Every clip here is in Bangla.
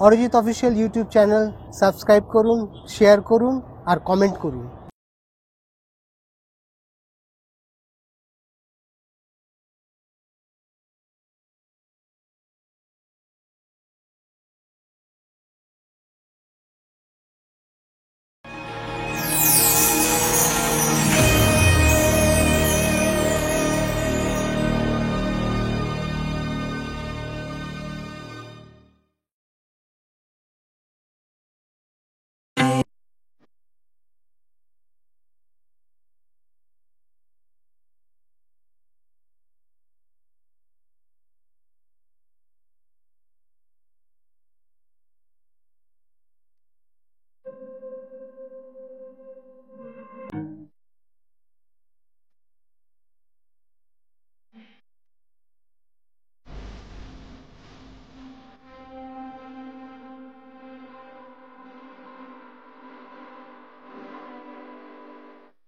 Arijit official YouTube channel subscribe করুন, শেয়ার করুন আর কমেন্ট করুন।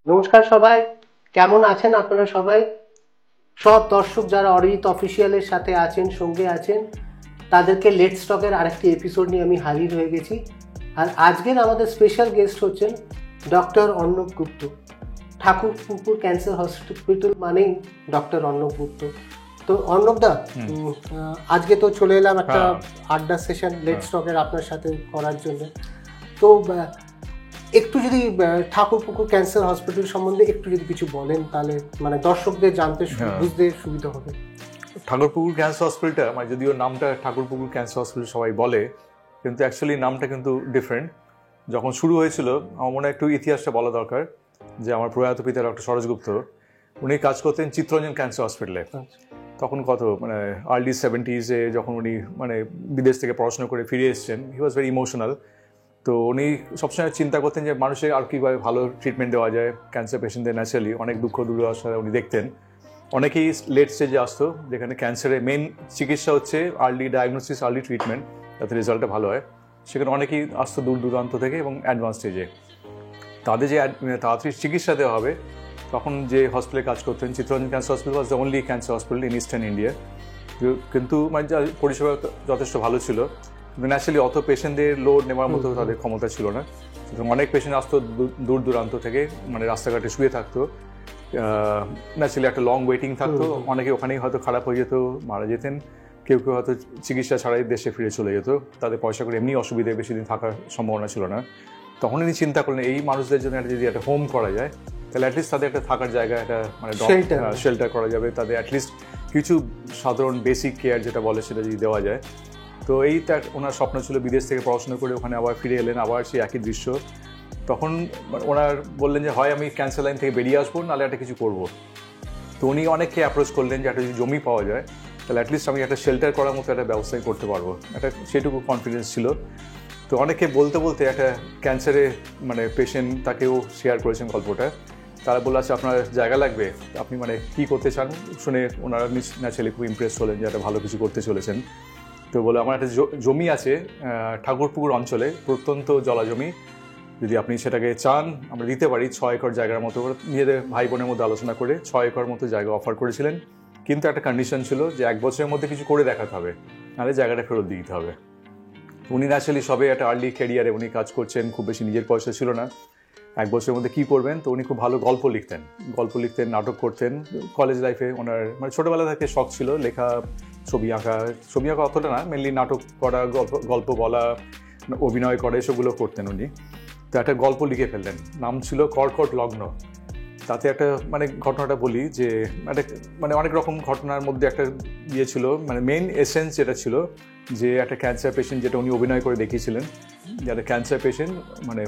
নমস্কার সবাই, কেমন আছেন আপনারা সবাই? সব দর্শক যারা অরিজিৎ অফিসিয়ালের সাথে আছেন, সঙ্গে আছেন, তাদেরকে লেটস টকের আরেকটি এপিসোড নিয়ে আমি হাজির হয়ে গেছি। আর আজকের আমাদের স্পেশাল গেস্ট হচ্ছেন ডক্টর অর্ণব গুপ্ত। ঠাকুরপুকুর ক্যান্সার হসপিটাল মানেই ডক্টর অর্ণব গুপ্ত। তো অর্ণব দা, আজকে তো চলে এলাম একটা আড্ডা সেশন লেটস টকের আপনার সাথে করার জন্য। তো একটু যদি ঠাকুরপুকুর ক্যান্সার হসপিটাল সম্বন্ধে একটু যদি কিছু বলেন, তাহলে মানে দর্শকদের জানতে বুঝতে সুবিধা হবে। ঠাকুরপুকুর ক্যান্সার হসপিটালটা, মানে যদিও নামটা ঠাকুরপুকুর ক্যান্সার হসপিটাল সবাই বলে, কিন্তু অ্যাকচুয়ালি নামটা কিন্তু ডিফারেন্ট। যখন শুরু হয়েছিল, আমার মনে হয় একটু ইতিহাসটা বলা দরকার, যে আমার প্রয়াত পিতা ডক্টর সরোজ গুপ্ত, উনি কাজ করতেন চিত্তরঞ্জন ক্যান্সার হসপিটালে। তখন কত মানে আর্লি 70s যখন উনি মানে বিদেশ থেকে পড়াশোনা করে ফিরে এসেছেন, হি ওয়াজ ভেরি ইমোশনাল। তো উনি সবসময় চিন্তা করতেন যে মানুষের আর কীভাবে ভালো ট্রিটমেন্ট দেওয়া যায় ক্যান্সার পেশেন্টদের। ন্যাচারালি অনেক দুঃখ দুর্দশা উনি দেখতেন। অনেকেই লেট স্টেজে আসতো, যেখানে ক্যান্সারের মেন চিকিৎসা হচ্ছে আর্লি ডায়াগনোসিস, আর্লি ট্রিটমেন্ট, যাতে রেজাল্টটা ভালো হয়। সেখানে অনেকেই আসতো দূর দূরান্ত থেকে এবং অ্যাডভান্স স্টেজে। তাদের যে তাড়াতাড়ি চিকিৎসা দেওয়া হবে, তখন যে হসপিটালে কাজ করতেন, Chittaranjan cancer hospital was the only cancer hospital in eastern India. কিন্তু মানে পরিষেবা যথেষ্ট ভালো ছিল, কিন্তু ন্যাচারালি অত পেশেন্টদের লোড নেওয়ার মতো তাদের ক্ষমতা ছিল না। সুতরাং অনেক পেশেন্ট আসতো দূর দূরান্ত থেকে, মানে রাস্তাঘাটে শুয়ে থাকতো, ন্যাচারালি একটা লং ওয়েটিং থাকতো। অনেকে ওখানেই হয়তো খারাপ হয়ে যেত, মারা যেতেন। কেউ কেউ হয়তো চিকিৎসা ছাড়াই দেশে ফিরে চলে যেত। তাদের পয়সা করে এমনি অসুবিধে, বেশি দিন থাকার সম্ভাবনা ছিল না। তখন উনি চিন্তা করলেন এই মানুষদের জন্য যদি একটা হোম করা যায়, তাহলে অ্যাটলিস্ট তাদের একটা থাকার জায়গা, একটা মানে শেল্টার করা যাবে, তাদের অ্যাটলিস্ট কিছু সাধারণ বেসিক কেয়ার যেটা বলে সেটা যদি দেওয়া যায়। তো এইটা ওনার স্বপ্ন ছিল। বিদেশ থেকে পড়াশোনা করে ওখানে আবার ফিরে এলেন, আবার সেই একই দৃশ্য। তখন ওনার বললেন যে হয় আমি ক্যান্সার লাইন থেকে বেরিয়ে আসবো, নাহলে একটা কিছু করবো। তো উনি অনেককে অ্যাপ্রোচ করলেন যে একটা যদি জমি পাওয়া যায়, তাহলে অ্যাটলিস্ট আমি একটা শেল্টার করার মতো একটা ব্যবস্থাই করতে পারবো, একটা সেটুকু কনফিডেন্স ছিল। তো অনেকে বলতে বলতে একটা ক্যান্সারে মানে পেশেন্ট, তাকেও শেয়ার করেছেন গল্পটা। তারা বললো আচ্ছা আপনার জায়গা লাগবে, আপনি মানে কী করতে চান? শুনে ওনারা ন্যাচারালি খুব ইমপ্রেস হলেন যে একটা ভালো কিছু করতে চলেছেন। তো বলে আমার একটা জমি আছে ঠাকুরপুকুর অঞ্চলে, প্রত্যন্ত জলা জমি, যদি আপনি সেটাকে চান আমরা দিতে পারি 6 একর জায়গার মতো। নিজেদের ভাই বোনের মধ্যে আলোচনা করে 6 একর মতো জায়গা অফার করেছিলেন, কিন্তু একটা কন্ডিশন ছিল যে 1 বছরের মধ্যে কিছু করে দেখাতে হবে, নাহলে জায়গাটা ফেরত দিতে হবে। উনি ন্যাচারালি সবে একটা আর্লি ক্যারিয়ারে উনি কাজ করছেন, খুব বেশি নিজের পয়সা ছিল না। 1 বছরের মধ্যে কী করবেন? তো উনি খুব ভালো গল্প লিখতেন, নাটক করতেন। কলেজ লাইফে ওনার মানে ছোটোবেলা থেকে শখ ছিল লেখা, ছবি আঁকা অতটা না, মেনলি নাটক করা, গল্প বলা, অভিনয় করা, এসবগুলো করতেন উনি। তো একটা গল্প লিখে ফেললেন, নাম ছিল কর্কট লগ্ন। তাতে একটা মানে ঘটনাটা বলি যে একটা মানে অনেক রকম ঘটনার মধ্যে একটা ইয়ে ছিল, মানে মেইন এসেন্স যেটা ছিল যে একটা ক্যান্সার পেশেন্ট, যেটা উনি অভিনয় করে দেখিয়েছিলেন, যে একটা ক্যান্সার পেশেন্ট মানে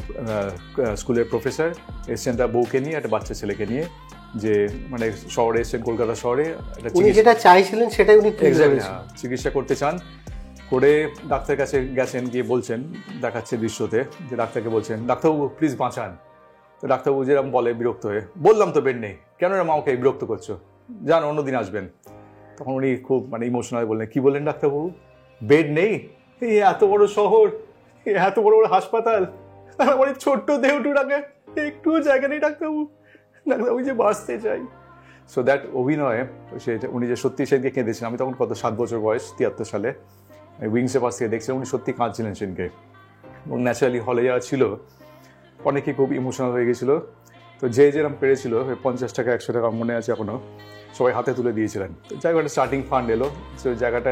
স্কুলের প্রফেসর এসছেন তার বউকে নিয়ে, একটা বাচ্চা ছেলেকে নিয়ে, যে মানে শহরে এসছেন, কলকাতা শহরে। উনি যেটা চাইছিলেন সেটাই উনি চিকিৎসা করতে চান করে ডাক্তারের কাছে গেছেন, গিয়ে বলছেন, দেখাচ্ছে দৃশ্যতে যে ডাক্তারকে বলছেন ডাক্তারবাবু প্লিজ বাঁচান। তো ডাক্তারবাবু যেরকম বলে বিরক্ত হয়ে, বললাম তো বেড নেই, কেন রে মাকে বিরক্ত করছো, যান অন্যদিন আসবেন। তখন উনি খুব মানে ইমোশনাল বললেন, কী বললেন ডাক্তারবাবু, বেড নেই? এই এত বড় শহর, এত বড় বড় হাসপাতাল, আমার ছোট্ট দেহটুটাকে একটু জায়গা নেই ডাক্তারবাবু, ডাক্তারবাবু যে বাঁচতে চাই। সো দ্যাট অভিনয়ে উনি যে সত্যি সেদিকে কেঁদেছেন। আমি তখন কত 7 বছর বয়স, 73 সালে। উইংসের পাশ থেকে দেখছিলাম, উনি সত্যি কাঁদছিলেন সেদিনকে। এবং ন্যাচারালি হলে যারা ছিল অনেকেই খুব ইমোশনাল হয়ে গেছিলো। তো যে যেরকম পেরেছিল 50 টাকা 100 টাকা মনে আছে এখনও, সবাই হাতে তুলে দিয়েছিলেন। তো যাই হোক একটা স্টার্টিং ফান্ড এলো, সে জায়গাটা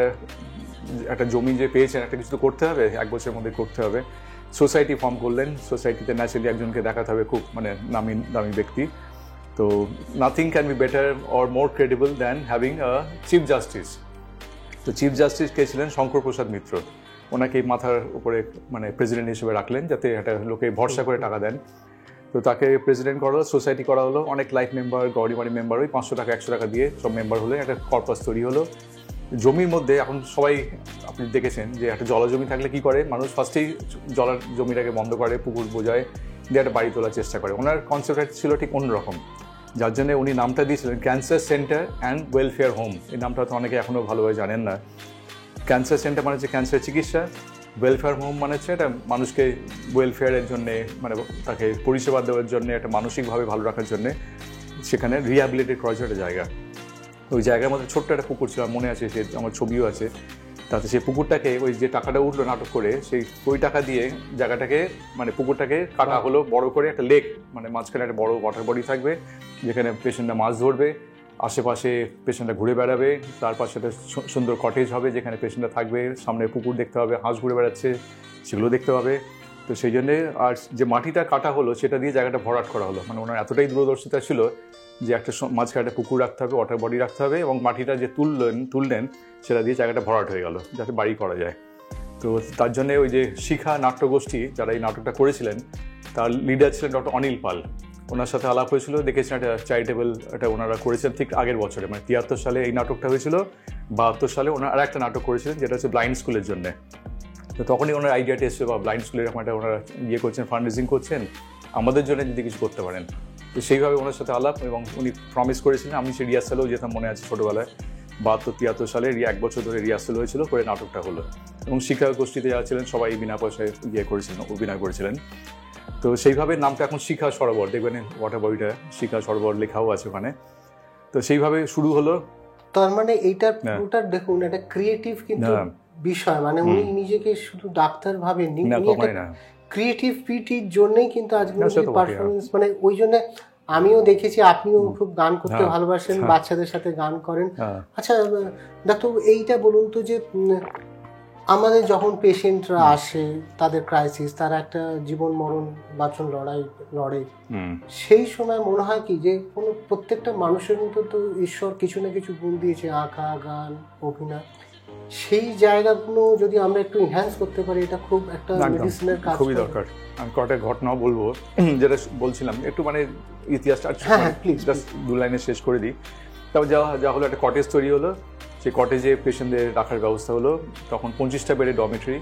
একটা জমি যে পেয়েছেন একটা কিছু তো করতে হবে, 1 বছরের মধ্যে করতে হবে। সোসাইটি ফর্ম করলেন, সোসাইটিতে ন্যাচারালি একজনকে দেখাতে হবে খুব মানে দামি ব্যক্তি। তো nothing can be better or more credible than having a chief justice. তো চিফ জাস্টিস কে ছিলেন শঙ্কর প্রসাদ মিত্র। ওনাকে মাথার উপরে মানে প্রেসিডেন্ট হিসেবে রাখলেন যাতে একটা লোকে ভরসা করে টাকা দেন। তো তাকে প্রেসিডেন্ট করা হলো, সোসাইটি করা হলো, অনেক লাইফ মেম্বার, গৌরীবাড়ি মেম্বার, ওই 500 টাকা 100 টাকা দিয়ে সব মেম্বার হলে একটা কর্পাস তৈরি হলো। জমির মধ্যে এখন সবাই আপনি দেখেছেন যে একটা জলাজমি থাকলে কি করে মানুষ, ফার্স্টেই জমিটাকে বন্ধ করে, পুকুর বোঝায় দিয়ে একটা বাড়ি তোলার চেষ্টা করে। ওনার কনসেপ্ট ছিল ঠিক অন্যরকম, যার জন্য উনি নামটা দিয়েছিলেন cancer centre and welfare home. এই নামটা তো অনেকে এখনও ভালোভাবে জানেন না। ক্যান্সার সেন্টার মানে হচ্ছে ক্যান্সার চিকিৎসা, ওয়েলফেয়ার হোম মানে হচ্ছে এটা মানুষকে ওয়েলফেয়ারের জন্যে, মানে তাকে পরিষেবা দেওয়ার জন্য, একটা মানসিকভাবে ভালো রাখার জন্যে সেখানে রিহ্যাবিলিটেট করার একটা জায়গা। ওই জায়গার মধ্যে ছোট্ট একটা পুকুর ছিল, মনে আছে, সে আমার ছবিও আছে। তাতে সেই পুকুরটাকে ওই যে টাকাটা উঠলো নাটক করে, ওই টাকা দিয়ে জায়গাটাকে মানে পুকুরটাকে কাটা হলো বড় করে, একটা লেক মানে মাঝখানে একটা বড় ওয়াটার বডি থাকবে যেখানে পেশেন্টরা মাছ ধরবে, আশেপাশে পেশেন্টরা ঘুরে বেড়াবে, তার পাশে একটা সুন্দর কটেজ হবে যেখানে পেশেন্টরা থাকবে, সামনে পুকুর দেখতে হবে, হাঁস ঘুরে বেড়াচ্ছে সেগুলো দেখতে হবে। তো সেই জন্যে আর যে মাটিটা কাটা হলো সেটা দিয়ে জায়গাটা ভরাট করা হলো। মানে ওনার এতটাই দূরদর্শিতা ছিল যে একটা মাঝখানে একটা পুকুর রাখতে হবে, ওয়াটার বডি রাখতে হবে, এবং মাটিটা যে তুললেন সেটা দিয়ে জায়গাটা ভরাট হয়ে গেল যাতে বাড়ি করা যায়। তো তার জন্য ওই যে শিখা নাট্যগোষ্ঠী যারা এই নাটকটা করেছিলেন তার লিডার ছিলেন ডক্টর অনিল পাল। ওনার সাথে আলাপ হয়েছিল, দেখেছিলেন একটা চ্যারিটেবল এটা ওনারা করেছেন ঠিক আগের বছরে, মানে 73 সালে এই নাটকটা হয়েছিল। 72 সালে ওনারা আর একটা নাটক করেছিলেন যেটা হচ্ছে ব্লাইন্ড স্কুলের জন্য। তো তখনই ওনার আইডিয়াটা এসেছিল, বা ব্লাইন্ড স্কুলের এরকম একটা ওনারা করছেন, ফান্ড রেজিং করছেন, আমাদের জন্য যদি কিছু করতে পারেন। তো সেইভাবে ওনার সাথে আলাপ, এবং উনি প্রমিস করেছিলেন। আমি সেই রিহার্সালেও যেতাম, মনে আছে ছোটোবেলায় 72-73 সালে 1 বছর ধরে রিহার্সাল হয়েছিল, করে নাটকটা হলো। এবং শিক্ষা গোষ্ঠীতে যারা ছিলেন সবাই বিনা পয়সায় করেছিলেন, অভিনয় করেছিলেন। তো সেইভাবে নামটা এখন শিখা সরোবর, দেখবেন ওয়াটার বডিটা শিখা সরোবর লেখাও আছে ওখানে। তো সেইভাবে শুরু হলো। তার মানে এইটার পুরোটা দেখুন একটা ক্রিয়েটিভ কিন্তু বিষয়, মানে উনি নিজেকে শুধু ডাক্তার ভাবেননি, উনি একটা ক্রিয়েটিভিটির জন্যই কিন্তু আজকে পারফরমেন্স, মানে ওই জন্য আমিও দেখেছি আপনিও খুব গান করতে ভালোবাসেন, বাচ্চাদের সাথে গান করেন। আচ্ছা ডাক্তারবাবু, এইটা বলুন তো যে আমাদের যখন পেশেন্টরা আসে, তাদের ক্রাইসিস, তারা একটা জীবন মরণ বাঁচন লড়ে, সেই সময় মনে হয় কি যে কোনো প্রত্যেকটা মানুষের মতো তো ঈশ্বর কিছু না কিছু গুণ দিয়েছে, আঁকা, গান, অভিনয়, সেই জায়গাগুলো যদি আমরা একটু এনহ্যান্স করতে পারি, এটা খুব একটা মেডিসিনের কাজ, খুবই দরকার। আমি কয়েকটা ঘটনাও বলবো, যেটা বলছিলাম একটু মানে ইতিহাসটা প্লিজ জাস্ট 2 লাইনে শেষ করে দিই। তারপর যা হলো, একটা কটেজ তৈরি হলো, সেই কটেজে পেশেন্টদের রাখার ব্যবস্থা হলো। তখন 25টা বেডের ডরমিটরি।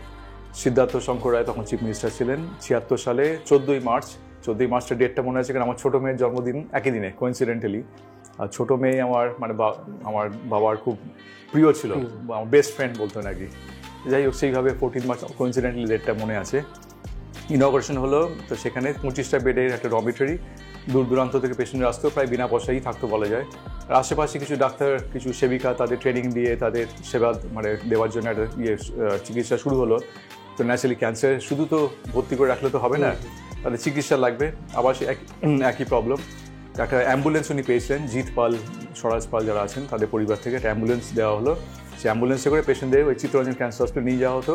সিদ্ধার্থ শঙ্কর রায় তখন চিফ মিনিস্টার ছিলেন। 76 সালে 14ই মার্চের ডেটটা মনে আছে, কারণ আমার ছোটো মেয়ের জন্মদিন একই দিনে কোইন্সিডেন্টালি। আর ছোটো মেয়ে আমার মানে আমার বাবার খুব প্রিয় ছিল, আমার বেস্ট ফ্রেন্ড বলতো নাকি। যাই হোক, সেইভাবে 14 মার্চ কোইন্সিডেন্টালি ডেটটা মনে আছে। ইনঅগারেশন হলো, তো সেখানে 25টা বেডের একটা ডরমিটরি, দূর দূরান্ত থেকে পেশেন্টরা আসতো, প্রায় বিনা পয়সাই থাকতো বলা যায়। আর আশেপাশে কিছু ডাক্তার, কিছু সেবিকা, তাদের ট্রেনিং দিয়ে তাদের সেবা মানে দেওয়ার জন্য একটা চিকিৎসা শুরু হলো। তো ন্যাচারালি ক্যান্সার শুধু তো ভর্তি করে রাখলে তো হবে না, তাদের চিকিৎসা লাগবে। আবার সে একই প্রবলেম, একটা অ্যাম্বুলেন্স উনি পেয়েছিলেন, জিৎ পাল, স্বরাজ পাল যারা আছেন তাদের পরিবার থেকে একটা অ্যাম্বুলেন্স দেওয়া হলো। সেই অ্যাম্বুলেন্সে করে পেশেন্টদের ওই চিত্তরঞ্জন ক্যান্সার হসপিটালে নিয়ে যাওয়া হতো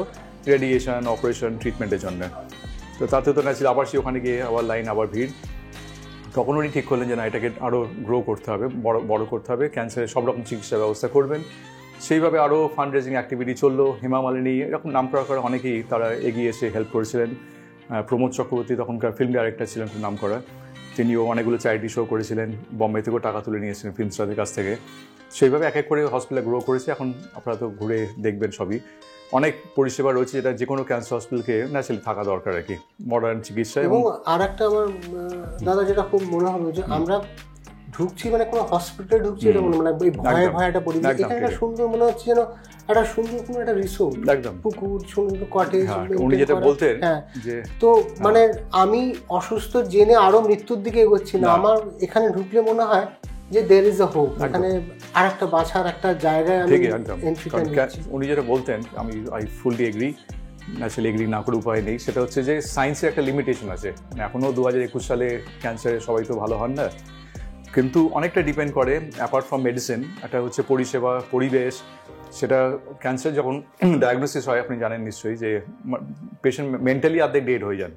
রেডিয়েশন, অপারেশন, ট্রিটমেন্টের জন্য। তো তাতে তো ন্যাচারালি আবার সেই ওখানে গিয়ে আবার লাইন, আবার ভিড়। তখন উনি ঠিক করলেন যে না, এটাকে আরও গ্রো করতে হবে, বড় করতে হবে, ক্যান্সারের সব রকম চিকিৎসা ব্যবস্থা করবেন। সেইভাবে আরও ফান্ড রেজিং অ্যাক্টিভিটি চললো। হেমা মালিনী এরকম নাম করা অনেকেই তারা এগিয়ে এসে হেল্প করেছিলেন। প্রমোদ চক্রবর্তী তখনকার ফিল্ম ডাইরেক্টর ছিলেন, খুব নাম করা, তিনিও অনেকগুলো চ্যারিটি শো করেছিলেন, বম্বে থেকেও টাকা তুলে নিয়েছিলেন ফিল্ম স্টারদের কাছ থেকে। সেইভাবে এক এক করে হসপিটাল গ্রো করেছে। এখন আপনারা তো ঘুরে দেখবেন সবই, অনেক পরিষেবা রয়েছে যেটা যে কোনো ক্যান্সার হসপিটালকে ন্যাচারালি থাকা দরকার আর কি, মডার্ন চিকিৎসা। এবং আর একটা আমার দাদা যেটা খুব মনে হলো যে আমরা ঢুকছি, মানে কোনো হসপিটালে ঢুকছি, এটা মানে ওই ভয় একটা পরিবেশ, এখানে একটা সুন্দর মনে হচ্ছে যেন একটা সুন্দর কোনো একটা রিসোর্ট, একদম পুকুর, সুন্দর কটেজ। উনি যেটা বলতেন যে তো মানে আমি অসুস্থ জেনে আরো মৃত্যুর দিকে এগোচ্ছি না, আমার এখানে ঢুকলে মনে হয় যে দের ইজ আ হোপ, এখানে আর একটা বাঁচার একটা জায়গায় আমি ঠিকই একদম। এন্ট্রিটা নিচ্ছি। উনি যেটা বলতেন আই ফুললি এগ্রি, আসলে এগ্রি না করে উপায় নেই, সেটা হচ্ছে যে সায়েন্সের একটা লিমিটেশন আছে। মানে এখনও 2021 সালে ক্যান্সারে সবাই তো ভালো হন না, কিন্তু অনেকটা ডিপেন্ড করে অ্যাপার্ট ফ্রম মেডিসিন, একটা হচ্ছে পরিষেবা, পরিবেশ। সেটা ক্যান্সার যখন ডায়াগনোসিস হয় আপনি জানেন নিশ্চয়ই যে পেশেন্ট মেন্টালি অর্ধেক ডেড হয়ে যান।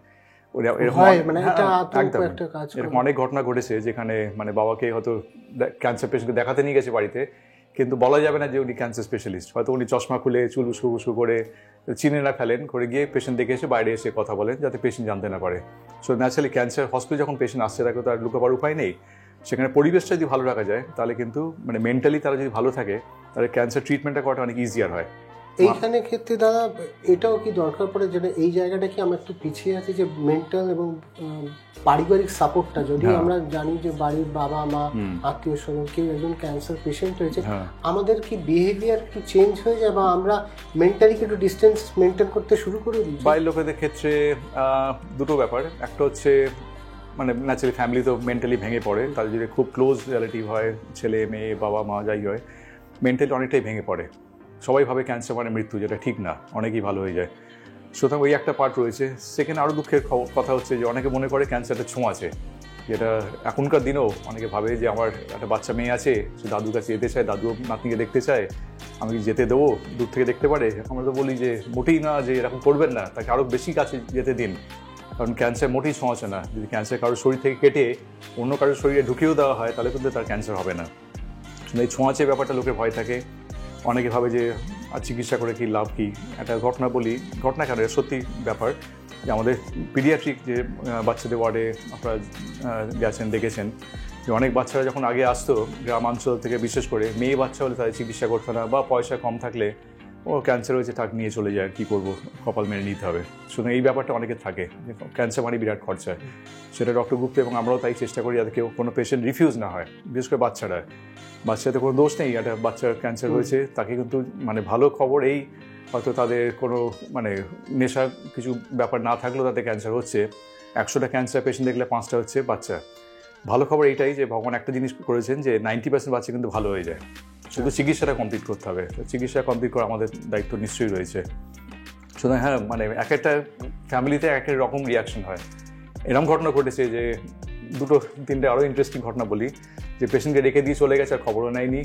এরকম অনেক ঘটনা ঘটেছে যেখানে মানে বাবাকে হয়তো ক্যান্সার পেশেন্টকে দেখাতে নিয়ে গেছে বাড়িতে, কিন্তু বলা যাবে না যে উনি ক্যান্সার স্পেশালিস্ট। হয়তো উনি চশমা খুলে চুল উস্কু করে চিনে না ফেলেন, করে গিয়ে পেশেন্ট দেখে এসে বাইরে এসে কথা বলেন যাতে পেশেন্ট জানতে না পারে। সো ন্যাচারালি ক্যান্সার হসপিটাল যখন পেশেন্ট আসছে তাকে তো আর লুকাবার উপায় নেই। সেখানে পরিবেশটা যদি ভালো রাখা যায় তাহলে কিন্তু মানে মেন্টালি তারা যদি ভালো থাকে তাহলে ক্যান্সার ট্রিটমেন্টটা করাটা অনেক ইজিয়ার হয়। এইখানে ক্ষেত্রে দাদা এটাও কি দরকার পড়ে, যেটা এই জায়গাটা কি আমরা একটু পিছিয়ে আছি, যে মেন্টাল এবং পারিবারিক সাপোর্টটা, যদি আমরা জানি যে বাড়ির বাবা মা আত্মীয় স্বজন কেউ একজন ক্যান্সার পেশেন্ট হয়েছে, আমাদের কি বিহেভিয়ার একটু চেঞ্জ হয়ে যায় বা আমরা মেন্টালি একটু ডিস্টেন্স মেনটেন করতে শুরু করে দিই? বাইরের লোকেদের ক্ষেত্রে দুটো ব্যাপার, একটা হচ্ছে মানে ন্যাচারালি ফ্যামিলি তো মেন্টালি ভেঙে পড়ে, তাদের যদি খুব ক্লোজ রিলেটিভ হয়, ছেলে মেয়ে বাবা মা যাই হয়, মেন্টালি অনেকটাই ভেঙে পড়ে। সবাই ভাবে ক্যান্সার মানে মৃত্যু, যেটা ঠিক না, অনেকেই ভালো হয়ে যায়। সুতরাং ওই একটা পার্ট রয়েছে। সেকেন্ড আরও দুঃখের কথা হচ্ছে যে অনেকে মনে করে ক্যান্সারটা ছোঁয়া আছে, যেটা এখনকার দিনেও অনেকে ভাবে যে আমার একটা বাচ্চা মেয়ে আছে, সে দাদুর কাছে যেতে চায়, দাদু নাতনিকে দেখতে চায়, আমি যেতে দেবো, দূর থেকে দেখতে পারে। আমরা তো বলি যে মোটেই না, যে এরকম করবেন না, তাকে আরও বেশি কাছে যেতে দিন, কারণ ক্যান্সার মোটেই ছোঁয়াছে না। যদি ক্যান্সার কারোর শরীর থেকে কেটে অন্য কারোর শরীরে ঢুকিয়েও দেওয়া হয় তাহলে কিন্তু তার ক্যান্সার হবে না। এই ছোঁয়াচে ব্যাপারটা লোকের ভয় থাকে। অনেকে ভাবে যে আর চিকিৎসা করে কি লাভ কি। একটা ঘটনা বলি, ঘটনা কেন, সত্যি ব্যাপার, যে আমাদের পিডিয়াট্রিক যে বাচ্চাদের ওয়ার্ডে আপনারা গেছেন দেখেছেন যে অনেক বাচ্চারা যখন আগে আসতো গ্রামাঞ্চল থেকে, বিশেষ করে মেয়ে বাচ্চা হলে তাদের চিকিৎসা করতো না, বা পয়সা কম থাকলে ও ক্যান্সার হয়েছে থাক নিয়ে চলে যায়, কী করবো, কপাল মেনে নিতে হবে। সুতরাং এই ব্যাপারটা অনেকের থাকে যে ক্যান্সার মানে বিরাট খরচা। সেটা ডক্টর গুপ্ত এবং আমরাও তাই চেষ্টা করি যাতে কেউ কোনো পেশেন্ট রিফিউজ না হয়, বিশেষ করে বাচ্চাদের কোনো দোষ নেই। একটা বাচ্চার ক্যান্সার হয়েছে, তাকে কিন্তু মানে ভালো খবর এই, হয়তো তাদের কোনো মানে নেশা কিছু ব্যাপার না থাকলেও তাদের ক্যান্সার হচ্ছে। 100টা ক্যান্সার পেশেন্ট দেখলে 5টা হচ্ছে বাচ্চা। ভালো খবর এইটাই যে ভগবান একটা জিনিস করেছেন যে 90% বাচ্চা কিন্তু ভালো হয়ে যায়, শুধু চিকিৎসাটা কমপ্লিট করতে হবে। চিকিৎসা কমপ্লিট করা আমাদের দায়িত্ব নিশ্চয়ই রয়েছে। সুতরাং হ্যাঁ, মানে এক একটা ফ্যামিলিতে এক এক রকম রিয়াকশন হয়। এরকম ঘটনা ঘটেছে যে 2-3টে আরও ইন্টারেস্টিং ঘটনা বলি, যে পেশেন্টকে রেখে দিয়ে চলে গেছে আর খবরও নেয়নি।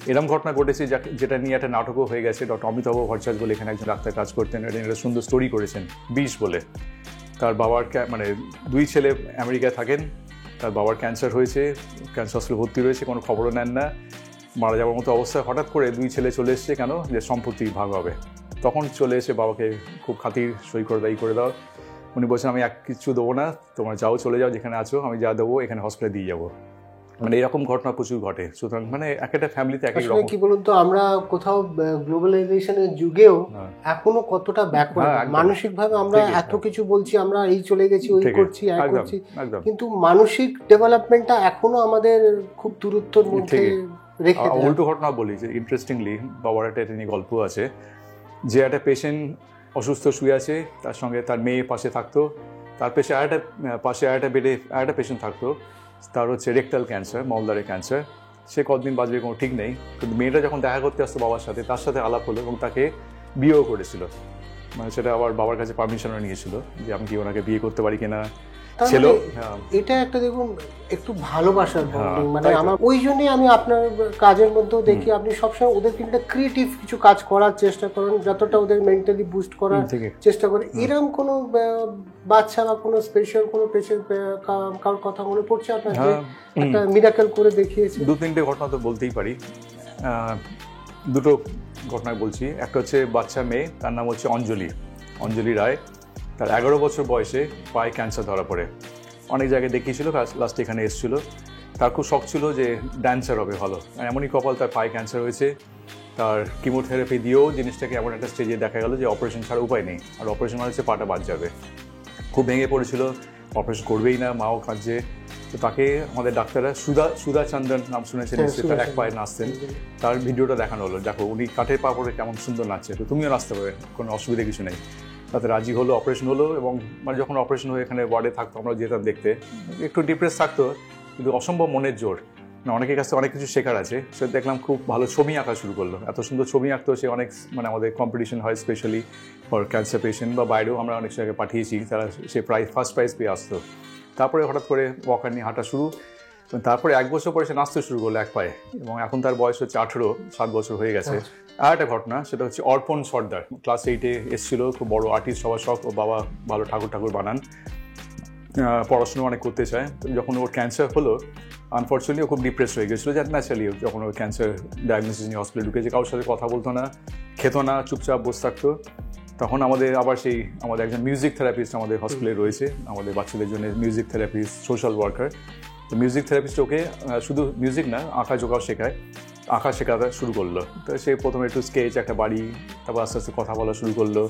এরকম ঘটনা ঘটেছে যেটা নিয়ে একটা নাটকও হয়ে গেছে। ডক্টর অমিতাভ ভট্টাচার্য বলে এখানে একজন ডাক্তার কাজ করতেন, একটা সুন্দর স্টোরি করেছেন। বিষ বলে, তার বাবার মানে 2 ছেলে আমেরিকায় থাকেন, তার বাবার ক্যান্সার হয়েছে, ক্যান্সার হসপিটালে ভর্তি রয়েছে, কোনো খবরও নেন না, মারা যাওয়ার মতো অবস্থায় হঠাৎ করে 2 ছেলে চলে এসছে, কেন যে সম্পত্তি ভাগ হবে। তখন চলে এসে বাবাকে খুব খাতির সই করে দাও, করে দাও। উনি বলছেন আমি কিছু দেবো না, তোমরা যাও, চলে যাও যেখানে আছো, আমি যা দেবো এখানে হসপিটালে দিয়ে যাবো। মানে এরকম ঘটনা প্রচুর ঘটে। সুতরাং মানে একটা ফ্যামিলিতে এক এক রকম। কি বলুন তো, আমরা কোথাও গ্লোবালাইজেশনের যুগেও এখনো কতটা ব্যাকওয়ার্ড মানসিকভাবে। আমরা এত কিছু বলছি, আমরা এই চলে গেছি, ওই করছি, এক করছি, কিন্তু মানসিক ডেভেলপমেন্টটা এখনো আমাদের খুব দূরত্বর মধ্যে রেখে দেয়। উল্টো ঘটনা বলি যে ইন্টারেস্টিংলি বাবার একটা গল্প আছে, যে একটা পেশেন্ট অসুস্থ শুয়ে আছে, তার সঙ্গে তার মেয়ে পাশে থাকতো, তার পাশে আরেকটা বেডে আরেকটা পেশেন্ট থাকতো, তার হচ্ছে রেকটাল ক্যান্সার, মলদ্বারের ক্যান্সার। সে কতদিন বাঁচবে কোনো ঠিক নেই, কিন্তু মেয়েটা যখন দেখা করতে আসতো বাবার সাথে, তার সাথে আলাপ হলো এবং তাকে বিয়েও করেছিল। মানে সেটা আবার বাবার কাছে পারমিশনও নিয়েছিল যে আমি কি ওনাকে বিয়ে করতে পারি কিনা। এটা একটা দেখুন একটু ভালোবাসার বন্ডিং। মানে আমার ওই জন্যই আমি আপনার কাজের মধ্যেও দেখি আপনি সবসময় ওদের কিন্তু ক্রিয়েটিভ কিছু কাজ করার চেষ্টা করেন, যতটা ওদের মেন্টালি বুস্ট করার চেষ্টা করেন। এরকম কোনো বাচ্চা বা কোনো স্পেশাল কোনো পেশেন্ট কারোর কথা মনে পড়ছে আপনার যে একটা মিরাকেল করে দেখিয়েছে? 2-3টে ঘটনা তো বলতেই পারি। 2টো ঘটনা বলছি। একটা হচ্ছে বাচ্চা মেয়ে, তার নাম হচ্ছে অঞ্জলি রায়। তার 11 বছর বয়সে পায়ে ক্যান্সার ধরা পড়ে। অনেক জায়গায় দেখিয়েছিল, লাস্ট এখানে এসেছিল। তার খুব শখ ছিল যে ড্যান্সার হবে ভালো, এমনই কপাল তার পায়ে ক্যান্সার হয়েছে। তার কিমোথেরাপি দিয়েও জিনিসটাকে এমন একটা স্টেজে দেখা গেল যে অপারেশন ছাড়া উপায় নেই, আর অপারেশন মানে হচ্ছে পাটা বাদ যাবে। খুব ভেঙে পড়েছিল, অপারেশন করবেই না, মাও কাঁদছে। তো তাকে আমাদের ডাক্তাররা সুধা চন্দ্রন নাম শুনেছেন, তার এক পায়ে নাচতেন, তার ভিডিওটা দেখানো হলো, দেখো উনি কাঠের পা পরে কেমন সুন্দর নাচছে, তো তুমিও নাচতে পারবে, কোনো অসুবিধা কিছু নেই। তাতে রাজি হলো, অপারেশন হলো। এবং মানে যখন অপারেশন হয়ে এখানে ওয়ার্ডে থাকতো, আমরা যেতাম দেখতে, একটু ডিপ্রেস থাকতো, কিন্তু অসম্ভব মনের জোর। অনেকের কাছে অনেক কিছু শেখার আছে। সে দেখলাম খুব ভালো ছবি আঁকা শুরু করলো, এত সুন্দর ছবি আঁকতো সে। অনেক মানে আমাদের কম্পিটিশন হয় স্পেশালি ফর ক্যান্সার পেশেন্ট, বা বাইরেও আমরা অনেক জায়গায় পাঠিয়েছি, তারা সে ফার্স্ট প্রাইজ পেয়ে আসতো। তারপরে হঠাৎ করে ওয়াকার নিয়ে হাঁটা শুরু, তারপরে 1 বছর পরে সে নাচতে শুরু করলো এক পায়ে, এবং এখন তার বয়স হচ্ছে 18, 7 বছর হয়ে গেছে। আর একটা ঘটনা, সেটা হচ্ছে অর্পণ সর্দার, ক্লাস 8-এ এসেছিল, খুব বড় আর্টিস্ট সবার শখ, ও বাবা ভালো ঠাকুর বানান, পড়াশোনা অনেক করতে চায়। তো যখন ওর ক্যান্সার হলো, আনফর্চুনেটলি ও খুব ডিপ্রেস হয়ে গেছিলো, যার ন্যাচারালি যখন ওর ক্যান্সার ডায়াগনোসিস নিয়ে হসপিটালে ঢুকেছে, কারোর সাথে কথা বলতো না, খেত না, চুপচাপ বসে থাকতো। তখন আমাদের আমাদের একজন মিউজিক থেরাপিস্ট আমাদের হসপিটালে রয়েছে, আমাদের বাচ্চাদের জন্য মিউজিক থেরাপিস্ট, সোশ্যাল ওয়ার্কার। তো মিউজিক থেরাপিস্ট ওকে শুধু মিউজিক না, আঁকা জোগাও শেখায়, আঁকা শেখাতে শুরু করলো। তো সে প্রথমে একটু স্কেচ, একটা বাড়ি, তারপর আস্তে আস্তে কথা বলা শুরু করলো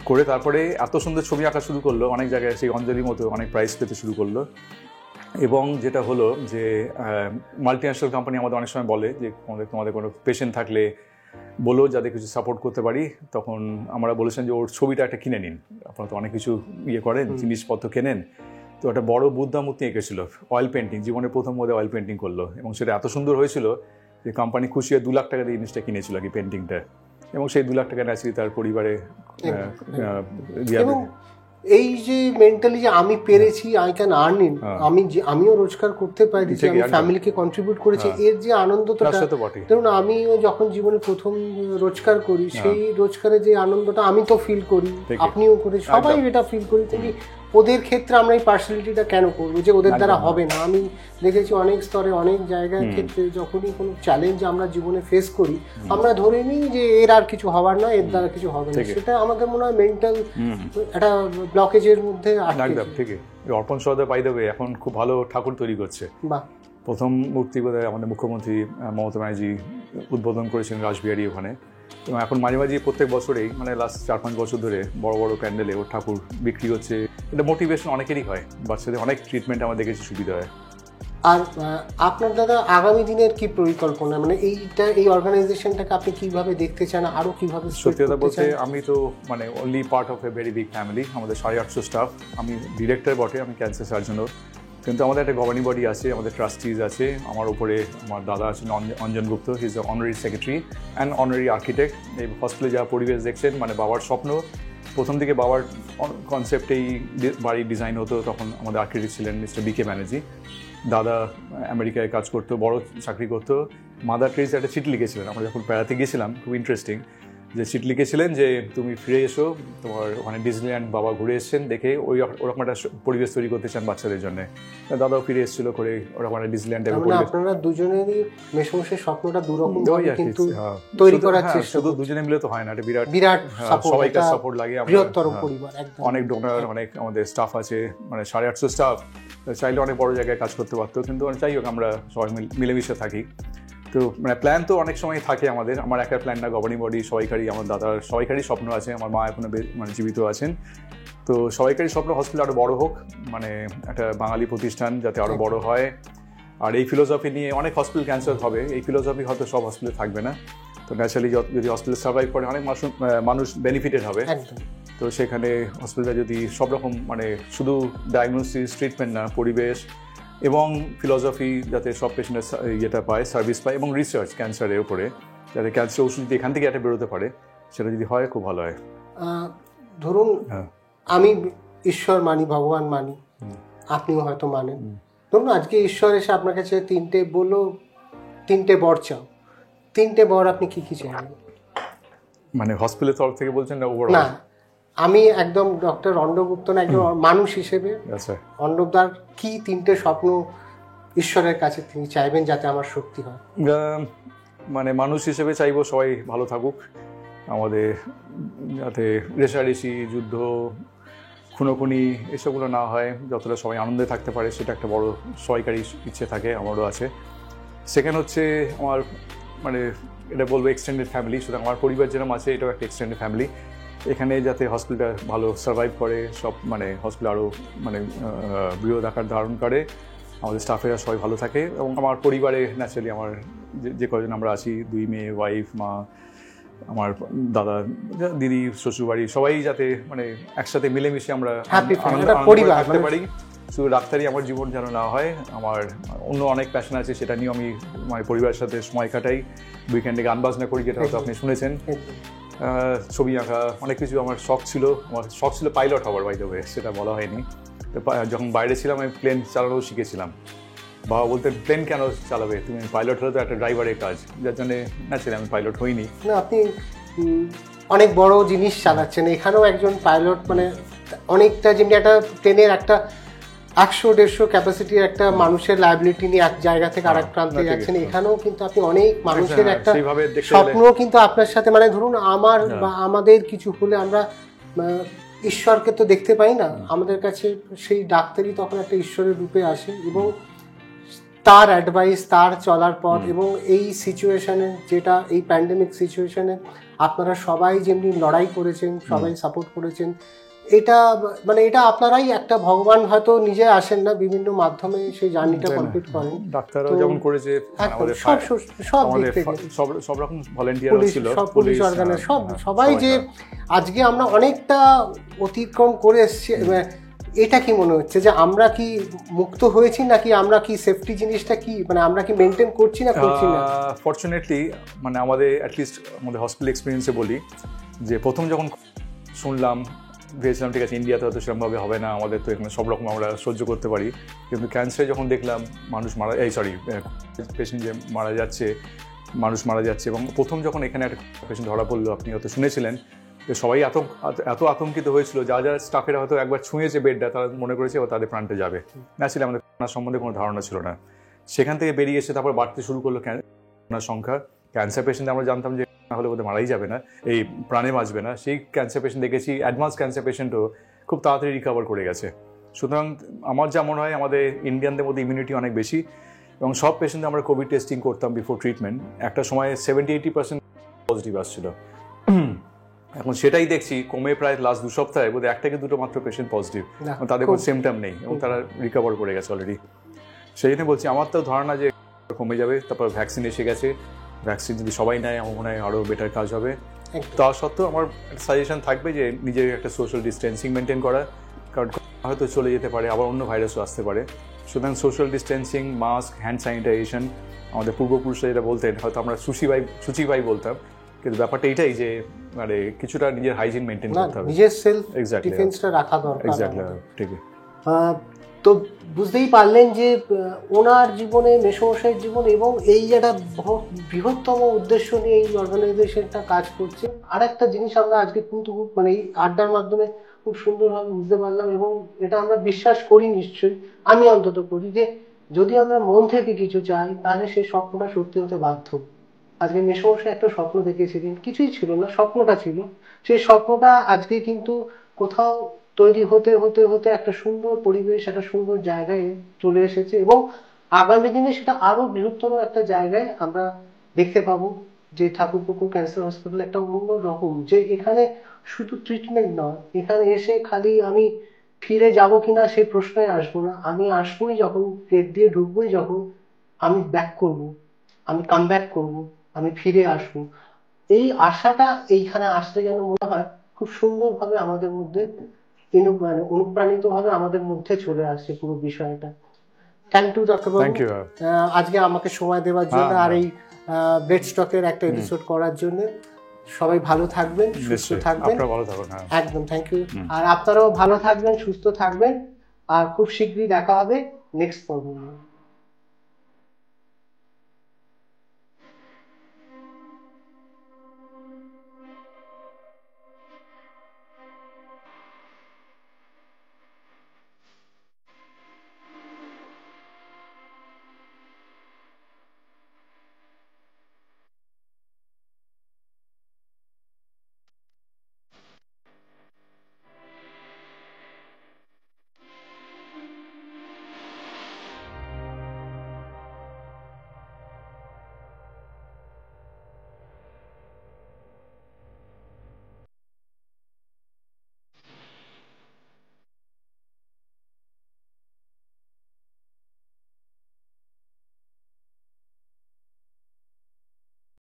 করে, তারপরে এত সুন্দর ছবি আঁকা শুরু করলো, অনেক জায়গায় সেই অঞ্জলির মতো অনেক প্রাইজ পেতে শুরু করলো। এবং যেটা হলো যে মাল্টিন্যাশনাল কোম্পানি আমাদের অনেক সময় বলে যে তোমাদের কোনো পেশেন্ট থাকলে বলো, যাদের কিছু সাপোর্ট করতে পারি। তখন আমরা বলেছেন যে ওর ছবিটা একটা কিনে নিন, আপনারা তো অনেক কিছু করেন, জিনিসপত্র কেনেন। তো একটা বড় বুদ্ধা মূর্তি এঁকেছিল, অয়েল পেন্টিং, জীবনের প্রথম বোধে অয়েল পেন্টিং করলো, এবং সেটা এত সুন্দর হয়েছিল যে কোম্পানি খুশি হয়ে 2 লাখ টাকা দিয়ে জিনিসটা কিনেছিল আর কি, পেন্টিংটা। এবং সেই 2 লাখ টাকা ন্যাচারালি তার পরিবারে এই যে মেন্টালি যে আমি পেরেছি, আই ক্যান আর্ন ইন, আমিও রোজগার করতে পারি, আমি ফ্যামিলিকে কন্ট্রিবিউট করেছি, এর যে আনন্দটা, ধরুন আমিও যখন জীবনে প্রথম রোজগার করি, সেই রোজগারের যে আনন্দটা আমি তো ফিল করি, আপনিও করি, সবাই এটা ফিল করি। তুমি ওদের ক্ষেত্রে আমরা এই পার্সোনালিটিটা কেন করবো যে ওদের দ্বারা হবে না? আমি দেখেছি অনেক স্তরে, অনেক জায়গার ক্ষেত্রে, যখনই কোনো চ্যালেঞ্জ আমরা জীবনে ফেস করি, আমরা ধরে নিই যে এর আর কিছু হবার না, এর দ্বারা কিছু হবে না। সেটা আমাদের মনে হয় মেন্টাল একটা ব্লকেজের মধ্যে। একদম ঠিকই। অর্পণ সর্দার বাই দ্য ওয়ে এখন খুব ভালো ঠাকুর তৈরি করছে। প্রথম মূর্তি বোধহয় আমাদের মুখ্যমন্ত্রী মমতা ব্যানার্জি উদ্বোধন করেছিলেন রাসবিহারী ওখানে। এবং এখন মাঝে মাঝে প্রত্যেক বছরেই, মানে লাস্ট 4-5 বছর ধরে বড় বড় প্যান্ডেলে ওর ঠাকুর বিক্রি হচ্ছে। এটা মোটিভেশন অনেকেরই হয়, বাচ্চাদের অনেক ট্রিটমেন্ট আমরা দেখেছি সুবিধা হয়। আর আপনার দাদা আগামী দিনের কি পরিকল্পনা, মানে এই অর্গানাইজেশনটাকে আপনি কিভাবে দেখতে চান, আরো কিভাবে? সত্যি কথা বলতে আমি তো মানে only part of a very big family. আমাদের 850 স্টাফ, আমি ডিরেক্টর বটে, আমি ক্যান্সার সার্জনও, কিন্তু আমাদের একটা গভর্নিং বডি আছে, আমাদের ট্রাস্টিজ আছে। আমার উপরে আমার দাদা আছেন Anjan Gupta, he is the honorary secretary and honorary architect. এই হসপিটালে যা পরিবেশ দেখছেন, মানে বাবার স্বপ্ন, প্রথম দিকে বাবার কনসেপ্টেই বাড়ির ডিজাইন হতো, তখন আমাদের আর্কিটেক্ট ছিলেন মিস্টার বিকে ব্যানার্জি। দাদা আমেরিকায় কাজ করতো, বড় চাকরি করতো। মাদার টেরেসা একটা চিঠি লিখেছিলেন, আমরা যখন বেড়াতে গিয়েছিলাম, খুব ইন্টারেস্টিং, যে চিঠি লিখেছিলেন যে তুমি ফিরে এসো, তোমার ওখানে ডিজনিল্যান্ড বাবা ঘুরে এসেছেন, দেখে ওরকম একটা পরিবেশ তৈরি করতে চান বাচ্চাদের জন্য। দাদাও ফিরে এসেছিল করে ওরকম একটা ডিজনিল্যান্ড টাইপের পরিবেশ। আপনারা দুজনেরই মেশমশের স্বপ্নটা দুরকম কিন্তু তৈরি করার চেষ্টা। শুধু দুজনে মিলে তো হয় না, এটা বিরাট সবাইকার সাপোর্ট লাগে, বৃহত্তর পরিবার, অনেক ডোনার, অনেক আমাদের স্টাফ আছে, মানে 850 স্টাফ, চাইলে অনেক বড় জায়গায় কাজ করতে পারতো, কিন্তু যাই হোক আমরা সবাই মিলেমিশে থাকি। তো মানে প্ল্যান তো অনেক সময় থাকে আমাদের, আমার একা প্ল্যান না, গভর্নিং বডি সবাইকারই, আমার দাদার সবাইকারই স্বপ্ন আছে, আমার মা এখনো মানে জীবিত আছেন। তো সবাইকারই স্বপ্ন হসপিটাল আরও বড় হোক, মানে একটা বাঙালি প্রতিষ্ঠান যাতে আরও বড় হয়। আর এই ফিলোসফি নিয়ে অনেক হসপিটাল ক্যান্সার হবে, এই ফিলোসফি হয়তো সব হসপিটালে থাকবে না। তো ন্যাচারালি যদি হসপিটাল সার্ভাইভ করে, অনেক মানুষ বেনিফিটেড হবে। তো সেখানে হসপিটালে যদি সব রকম, মানে শুধু ডায়াগনোসিস, ট্রিটমেন্ট না, পরিবেশ এবং ফিলোসফি, যাতে সব পেশেন্টের ইয়েটা পায়, সার্ভিস পায়, এবং রিসার্চ ক্যান্সারের উপরে, যাতে ক্যান্সার ওষুধ যদি এখান থেকে একটা বেরোতে পারে, সেটা যদি হয় খুব ভালো হয়। ধরুন আমি ঈশ্বর মানি, ভগবান মানি, আপনিও হয়তো মানেন। ধরুন আজকে ঈশ্বর এসে আপনার কাছে 3টে বর চাও, 3টে বর আপনি কি কি চাইবেন? মানে হসপিটালের তরফ থেকে বলছেন না ওভারঅল? না, আমি একদম ডক্টর অর্ণবগুপ্ত না, একজন মানুষ হিসেবে অর্ণবদার কি 3টে স্বপ্ন ঈশ্বরের কাছে তিনি চাইবেন যাতে আমার সত্যি হয়? মানে মানুষ হিসেবে চাইবো সবাই ভালো থাকুক, আমাদের যাতে রেষারেষি, যুদ্ধ, খুনোখুনি এসবগুলো না হয়, যতটা সবাই আনন্দে থাকতে পারে, সেটা একটা বড় সবাইকারই ইচ্ছে থাকে, আমারও আছে। সেকেন্ড হচ্ছে আমার, মানে এটা বলবো এক্সটেন্ডেড ফ্যামিলি, সুতরাং আমার পরিবার যেরকম আছে এটাও একটা এক্সটেন্ডেড ফ্যামিলি। এখানে যাতে হসপিটালটা ভালো সার্ভাইভ করে, সব মানে হসপিটাল আরও মানে বৃহৎ আকার ধারণ করে, আমাদের স্টাফেরা সবাই ভালো থাকে, এবং আমার পরিবারে ন্যাচারালি আমার যে কজন আমরা আছি, 2 মেয়ে, ওয়াইফ, মা, আমার দাদা, দিদি, শ্বশুরবাড়ি, সবাই যাতে মানে একসাথে মিলেমিশে আমরা থাকতে পারি, শুধু ডাক্তারি আমার জীবন যেন না হয়, আমার অন্য অনেক প্যাশন আছে, সেটা নিয়ে আমি মানে পরিবারের সাথে সময় কাটাই, উইকেন্ডে গান বাজনা করি, যেটা হয়তো আপনি শুনেছেন, ছবি আঁকা, অনেক কিছু আমার শখ ছিল পাইলট হওয়ার, বাই দ্য ওয়ে, সেটা বলা হয়নি। তো যখন বাইরে ছিলাম আমি প্লেন চালানো শিখেছিলাম। বাবা বলতেন প্লেন কেন চালাবে, তুমি পাইলট হলে তো একটা ড্রাইভারের কাজ, যার জন্য ন্যাচারালি আমি পাইলট হইনি। না, আপনি অনেক বড় জিনিস চালাচ্ছেন, এখানেও একজন পাইলট, মানে অনেকটা যেমনি একটা ট্রেনের একটা 100-150 ক্যাপাসিটির একটা মানুষের লায়াবিলিটি নিয়ে এক জায়গা থেকে আরেক প্রান্তে যাচ্ছেন, এখানেও কিন্তু আপনি অনেক মানুষের একটা স্বপ্ন কিন্তু আপনার সাথে, মানে ধরুন আমার বা আমাদের কিছু হলে আমরা ঈশ্বরকে তো দেখতে পাই না, আমাদের কাছে সেই ডাক্তারই তখন একটা ঈশ্বরের রূপে আসে, এবং তার অ্যাডভাইস, তার চলার পথ, এবং এই সিচুয়েশনে, যেটা এই প্যান্ডেমিক সিচুয়েশনে আপনারা সবাই যেমনি লড়াই করেছেন, সবাই সাপোর্ট করেছেন, এটা মানে এটা আপনারাই একটা, ভগবান হয়তো নিজে আসেন না, বিভিন্ন মাধ্যমে সেই জার্নিটা কমপ্লিট করেন। ডাক্তাররাও যেমন করেছে, আমাদের সব রকম ভলান্টিয়ার ছিল, সব পুলিশ অর্গানাইজ, সবাই যে আজকে আমরা অনেকটা অতিক্রম করে এসেছি। এটা কি মনে হচ্ছে যে আমরা কি মুক্ত হয়েছি, নাকি আমরা কি সেফটি জিনিসটা কি, মানে আমরা কি মেনটেন করছি না করছি না? ফরচুনেটলি মানে আমাদের অ্যাটলিস্ট আমাদের হসপিটাল এক্সপিরিয়েন্সে বলি যে প্রথম যখন শুনলাম, ভেবেছিলাম ঠিক আছে ইন্ডিয়াতে হয়তো সেরকমভাবে হবে না, আমাদের তো এখানে সব রকম আমরা সহ্য করতে পারি, কিন্তু ক্যান্সারে যখন দেখলাম মানুষ পেশেন্ট যে মানুষ মারা যাচ্ছে, এবং প্রথম যখন এখানে একটা পেশেন্ট ধরা পড়লো, আপনি হয়তো শুনেছিলেন, সবাই এত আতঙ্কিত হয়েছিল, যারা স্টাফেরা হয়তো একবার ছুঁয়েছে বেডটা, তারা মনে করেছে তাদের প্রাণটা যাবে, ন্যাচারালি আমাদের করোনার সম্বন্ধে কোনো ধারণা ছিল না। সেখান থেকে বেরিয়ে এসে তারপর বাড়তে শুরু করলো করোনার সংখ্যা। ক্যান্সার পেশেন্ট আমরা জানতাম যে না হলে বোধহয় মারাই যাবে না, এই প্রাণে বাঁচবে না, সেই ক্যান্সার পেশেন্ট দেখেছি অ্যাডভান্স ক্যান্সার পেশেন্টও খুব তাড়াতাড়ি রিকভার করে গেছে। সুতরাং আমার যা মনে হয় আমাদের ইন্ডিয়ানদের মধ্যে ইমিউনিটি অনেক বেশি, এবং সব পেশেন্টে আমরা কোভিড টেস্টিং করতাম বিফোর ট্রিটমেন্ট, একটা সময় 70-80% পজিটিভ আসছিল, এখন সেটাই দেখছি কমে প্রায় লাস্ট 2 সপ্তাহে বোধহয় 1 থেকে 2 মাত্র পেশেন্ট পজিটিভ, তাদের কোনো সিমটম নেই এবং তারা রিকভার করে গেছে অলরেডি। সেই জন্য বলছি আমার তো ধারণা যে কমে যাবে, তারপর ভ্যাকসিন এসে গেছে, ভ্যাকসিন যদি সবাই নেয় আমার মনে হয় আরও বেটার কাজ হবে। তা সত্ত্বেও আমার সাজেশন থাকবে যে নিজের একটা সোশ্যাল ডিস্টেন্সিং মেনটেন করা, কারণ হয়তো চলে যেতে পারে, আবার অন্য ভাইরাসও আসতে পারে। সুতরাং social distancing, mask, hand sanitisation, আমাদের পূর্বপুরুষরা যেটা বলতেন, হয়তো আমরা শুচিভাই বলতাম, কিন্তু ব্যাপারটা এটাই যে মানে কিছুটা নিজের হাইজিন মেনটেন করতে হবে, নিজের সেলফ ডিফেন্সটা রাখা দরকার। এক্স্যাক্টলি, ঠিক। তো বুঝতেই পারলেন যে ওনার জীবনে, মেসমশাইয়ের জীবনে, এবং এই একটা বৃহত্তম উদ্দেশ্য নিয়ে এই অর্গানাইজেশনটা কাজ করছে। আর একটা জিনিস আমরা আজকে কিন্তু মানে এই আড্ডার মাধ্যমে খুব সুন্দরভাবে বুঝতে পারলাম, এবং এটা আমরা বিশ্বাস করি, নিশ্চয়ই আমি অন্তত করি, যে যদি আমরা মন থেকে কিছু চাই তাহলে সেই স্বপ্নটা সত্যি হতে বাধ্য। আজকে মেসমশাই একটা স্বপ্ন দেখেছিলেন, কিছুই ছিল না, স্বপ্নটা ছিল, সেই স্বপ্নটা আজকে কিন্তু কোথাও তৈরি হতে হতে হতে একটা সুন্দর পরিবেশ, একটা সুন্দর জায়গায় চলে এসেছে, এবং আগামী দিনে সেটা আরো বৃহত্তর একটা জায়গায় আমরা দেখতে পাবো, যে ঠাকুরপুকুর ক্যান্সার হসপিটাল একটা অন্য রকম, যে এখানে শুধু ট্রিটমেন্ট নয়, এখানে এসে খালি আমি ফিরে যাব কিনা সেই প্রশ্নে আসবো না, আমি আসবোই যখন, গেট দিয়ে ঢুকবোই যখন, আমি ব্যাক করব, আমি কাম ব্যাক করবো, আমি ফিরে আসবো। এই আশাটা এইখানে আসলে যেন মনে হয় খুব সুন্দরভাবে আমাদের মধ্যে মানে অনুপ্রাণিত ভাবে আমাদের মধ্যে চলে আসছে পুরো বিষয়টা। থ্যাংক ইউ ডক্টর বাবু, আজকে আমাকে সময় দেওয়ার জন্য, আর এই বেড স্টকের একটা এপিসোড করার জন্য। সবাই ভালো থাকবেন, সুস্থ থাকবেন, একদম থ্যাংক ইউ। আর আপনারাও ভালো থাকবেন, সুস্থ থাকবেন, আর খুব শীঘ্রই দেখা হবে নেক্সট প্রোগ্রামে।